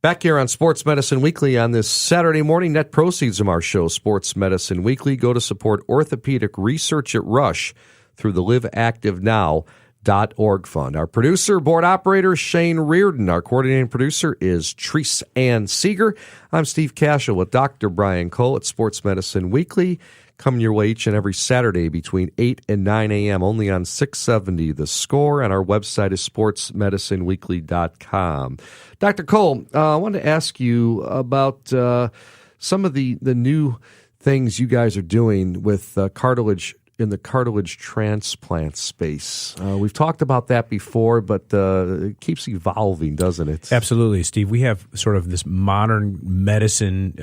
Back here on Sports Medicine Weekly on this Saturday morning. Net proceeds from our show, Sports Medicine Weekly, go to support orthopedic research at Rush through the LiveActiveNow.org fund. Our producer, board operator, Shane Reardon. Our coordinating producer is Treese Ann Seeger. I'm Steve Kashul with Dr. Brian Cole at Sports Medicine Weekly, coming your way each and every Saturday between 8 and 9 a.m. only on 670 The Score, and our website is sportsmedicineweekly.com. Dr. Cole, I wanted to ask you about some of the new things you guys are doing with cartilage in the cartilage transplant space. We've talked about that before, but it keeps evolving, doesn't it? Absolutely, Steve. We have sort of this modern medicine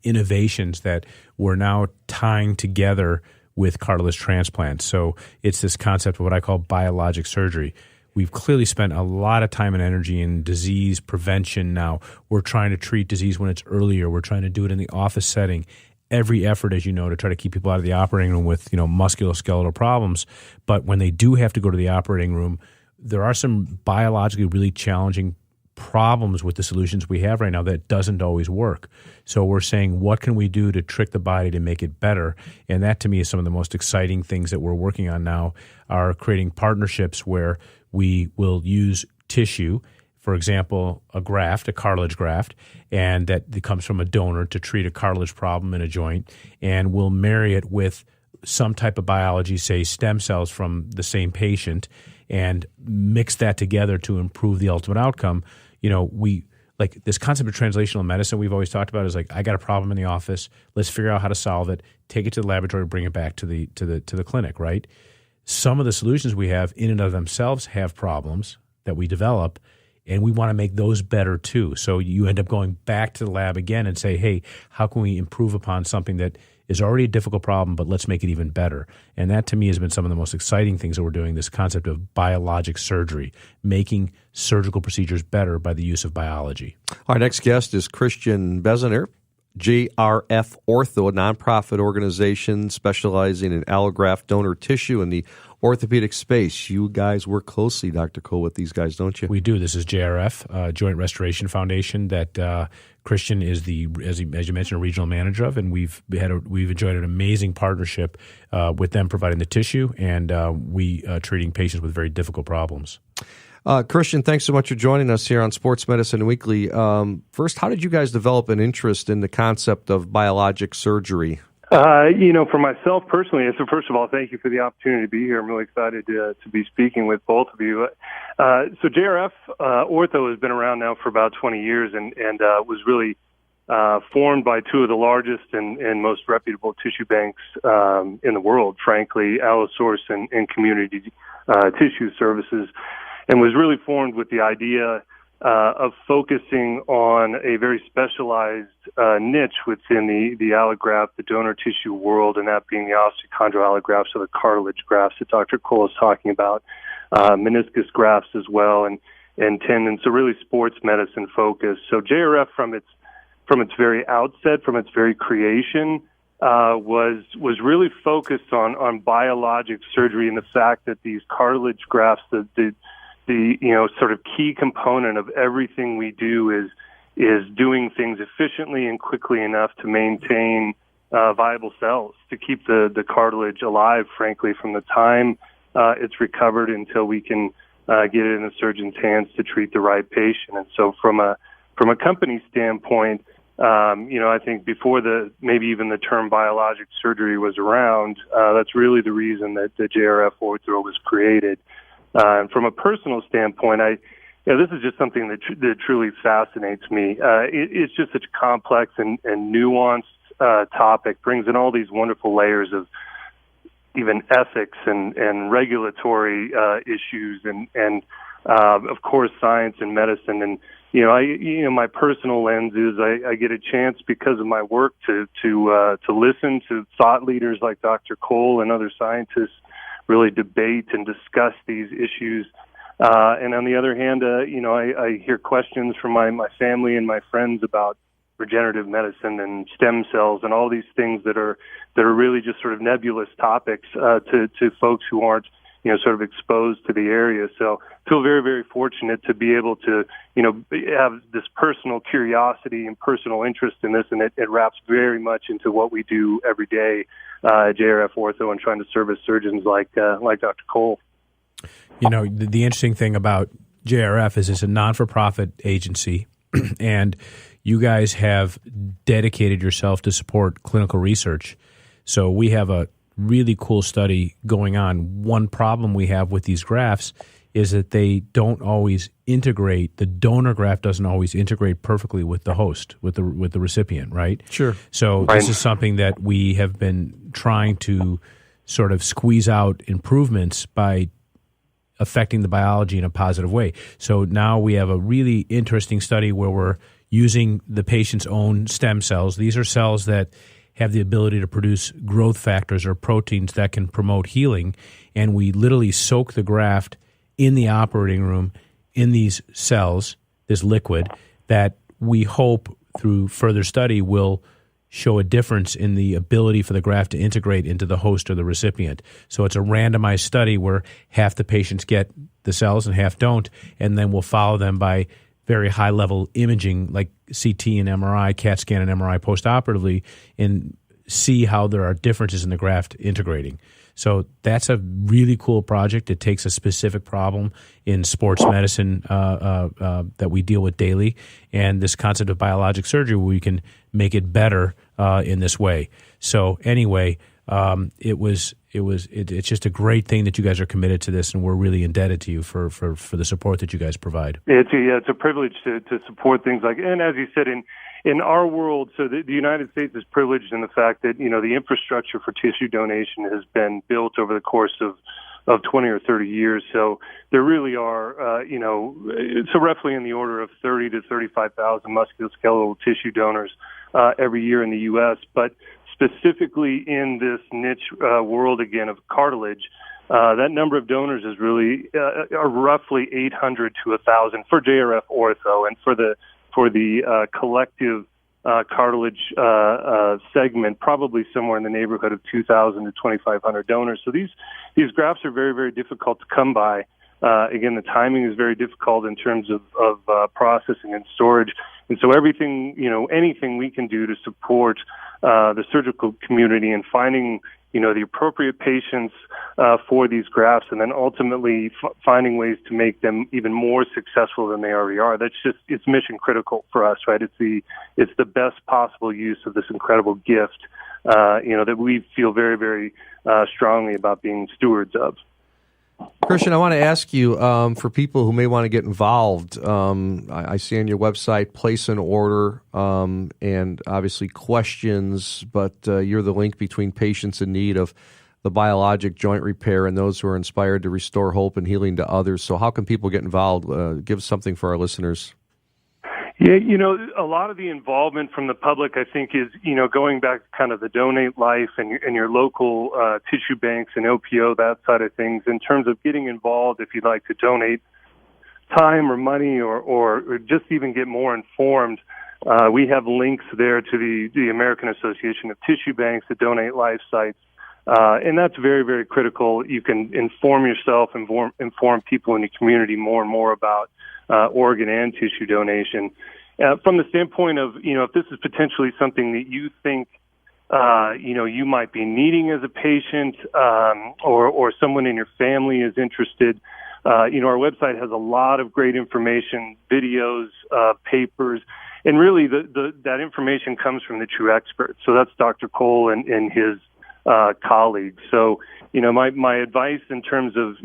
innovations that we're now tying together with cartilage transplants. So it's this concept of what I call biologic surgery. We've clearly spent a lot of time and energy in disease prevention now. We're trying to treat disease when it's earlier. We're trying to do it in the office setting. Every effort, as you know, to try to keep people out of the operating room with, musculoskeletal problems. But when they do have to go to the operating room, there are some biologically really challenging problems with the solutions we have right now that doesn't always work. So we're saying, what can we do to trick the body to make it better? And that, to me, is some of the most exciting things that we're working on now, are creating partnerships where we will use tissue, for example, a graft, a cartilage graft, and that comes from a donor to treat a cartilage problem in a joint, and we'll marry it with some type of biology, say stem cells from the same patient, and mix that together to improve the ultimate outcome. We like this concept of translational medicine we've always talked about is like, I got a problem in the office, let's figure out how to solve it, take it to the laboratory, bring it back to the clinic, right? Some of the solutions we have in and of themselves have problems that we develop, and we want to make those better too. So you end up going back to the lab again and say, hey, how can we improve upon something that is already a difficult problem, but let's make it even better? And that, to me, has been some of the most exciting things that we're doing, this concept of biologic surgery, making surgical procedures better by the use of biology. Our next guest is Christian Bezanar, JRF Ortho, a nonprofit organization specializing in allograft donor tissue in the orthopedic space. You guys work closely, Dr. Cole, with these guys, don't you? We do. This is JRF, Joint Restoration Foundation, that Christian is as you mentioned, a regional manager of, and we've enjoyed an amazing partnership with them providing the tissue and we treating patients with very difficult problems. Christian, thanks so much for joining us here on Sports Medicine Weekly. First, how did you guys develop an interest in the concept of biologic surgery? For myself personally, so first of all, thank you for the opportunity to be here. I'm really excited to be speaking with both of you. So JRF Ortho has been around now for about 20 years and was really formed by two of the largest and most reputable tissue banks in the world, frankly, Allosource and Community Tissue Services, and was really formed with the idea of focusing on a very specialized niche within the allograft, the donor tissue world, and that being the osteochondral allografts, or the cartilage grafts that Dr. Cole is talking about, meniscus grafts as well, and tendons. So really sports medicine focused. So JRF from its very outset, from its very creation, was really focused on biologic surgery and the fact that these cartilage grafts, the sort of key component of everything we do is doing things efficiently and quickly enough to maintain viable cells, to keep the cartilage alive, frankly, from the time it's recovered until we can get it in the surgeon's hands to treat the right patient. And so from a company standpoint, I think before maybe even the term biologic surgery was around, that's really the reason that the JRF Ortho was created. And from a personal standpoint, this is just something that truly fascinates me. It's just such a complex and nuanced topic, brings in all these wonderful layers of even ethics and regulatory issues and of course science and medicine. And my personal lens is I get a chance because of my work to listen to thought leaders like Dr. Cole and other scientists really debate and discuss these issues. And on the other hand, I hear questions from my family and my friends about regenerative medicine and stem cells and all these things that are really just sort of nebulous topics to folks who aren't sort of exposed to the area. So I feel very, very fortunate to be able to, have this personal curiosity and personal interest in this, and it wraps very much into what we do every day at JRF Ortho and trying to service surgeons like Dr. Cole. The interesting thing about JRF is it's a non-for-profit agency, and you guys have dedicated yourself to support clinical research. So we have a really cool study going on. One problem we have with these grafts is that they don't always integrate. The donor graft doesn't always integrate perfectly with the host, with the recipient, right? Sure. So this is something that we have been trying to sort of squeeze out improvements by affecting the biology in a positive way. So now we have a really interesting study where we're using the patient's own stem cells. These are cells that have the ability to produce growth factors or proteins that can promote healing, and we literally soak the graft in the operating room in these cells, this liquid, that we hope through further study will show a difference in the ability for the graft to integrate into the host or the recipient. So it's a randomized study where half the patients get the cells and half don't, and then we'll follow them by very high-level imaging like CT and MRI, CAT scan and MRI postoperatively, and see how there are differences in the graft integrating. So that's a really cool project. It takes a specific problem in sports medicine that we deal with daily, and this concept of biologic surgery where we can make it better in this way. So anyway, it's just a great thing that you guys are committed to this, and we're really indebted to you for the support that you guys provide. It's a privilege to support things like, and as you said, in our world, so the United States is privileged in the fact that, the infrastructure for tissue donation has been built over the course of 20 or 30 years. So there really are, so roughly in the order of 30 to 35,000 musculoskeletal tissue donors every year in the U.S. But specifically in this niche world, again, of cartilage, that number of donors is really roughly 800 to 1,000 for JRF Ortho, and for the collective cartilage segment, probably somewhere in the neighborhood of 2,000 to 2,500 donors. So these grafts are very, very difficult to come by. Again, the timing is very difficult in terms of processing and storage. And so everything, anything we can do to support the surgical community and finding, the appropriate patients for these grafts, and then ultimately finding ways to make them even more successful than they already are. It's mission critical for us, right? It's the best possible use of this incredible gift, that we feel very, very strongly about being stewards of. Christian, I want to ask you, for people who may want to get involved, I see on your website, place an order, and obviously questions, but you're the link between patients in need of the biologic joint repair and those who are inspired to restore hope and healing to others. So how can people get involved? Give something for our listeners. Yeah, a lot of the involvement from the public, I think, is, going back to kind of the Donate Life and your local tissue banks and OPO, that side of things. In terms of getting involved, if you'd like to donate time or money or just even get more informed, we have links there to the American Association of Tissue Banks, the Donate Life sites. And that's very, very critical. You can inform yourself, inform people in your community more and more about organ and tissue donation. From the standpoint of, if this is potentially something that you think, you might be needing as a patient, or someone in your family is interested, our website has a lot of great information, videos, papers, and really that information comes from the true experts. So that's Dr. Cole and his colleagues. So, my advice in terms of,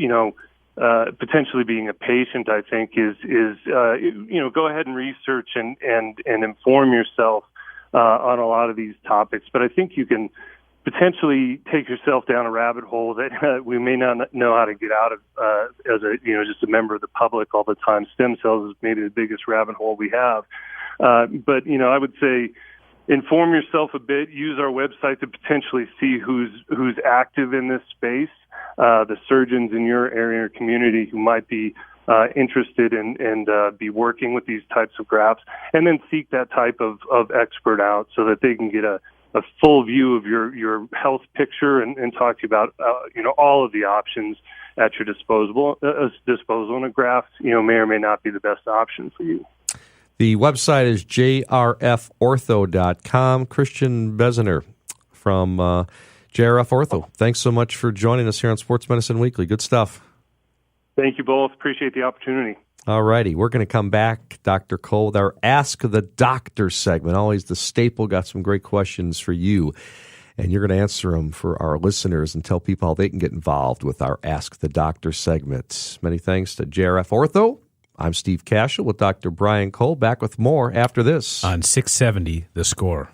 potentially being a patient, I think, is go ahead and research and inform yourself on a lot of these topics. But I think you can potentially take yourself down a rabbit hole that we may not know how to get out of as just a member of the public all the time. Stem cells is maybe the biggest rabbit hole we have. But I would say inform yourself a bit. Use our website to potentially see who's active in this space. The surgeons in your area or community who might be interested and be working with these types of grafts, and then seek that type of expert out so that they can get a a full view of your health picture and talk to you about all of the options at your disposal. And a graft may or may not be the best option for you. The website is jrfortho.com. Christian Bezanar from JRF Ortho. Thanks so much for joining us here on Sports Medicine Weekly. Good stuff. Thank you both. Appreciate the opportunity. All righty. We're going to come back, Dr. Cole, with our Ask the Doctor segment. Always the staple. Got some great questions for you, and you're going to answer them for our listeners and tell people how they can get involved with our Ask the Doctor segment. Many thanks to JRF Ortho. I'm Steve Kashul with Dr. Brian Cole. Back with more after this. On 670, The Score.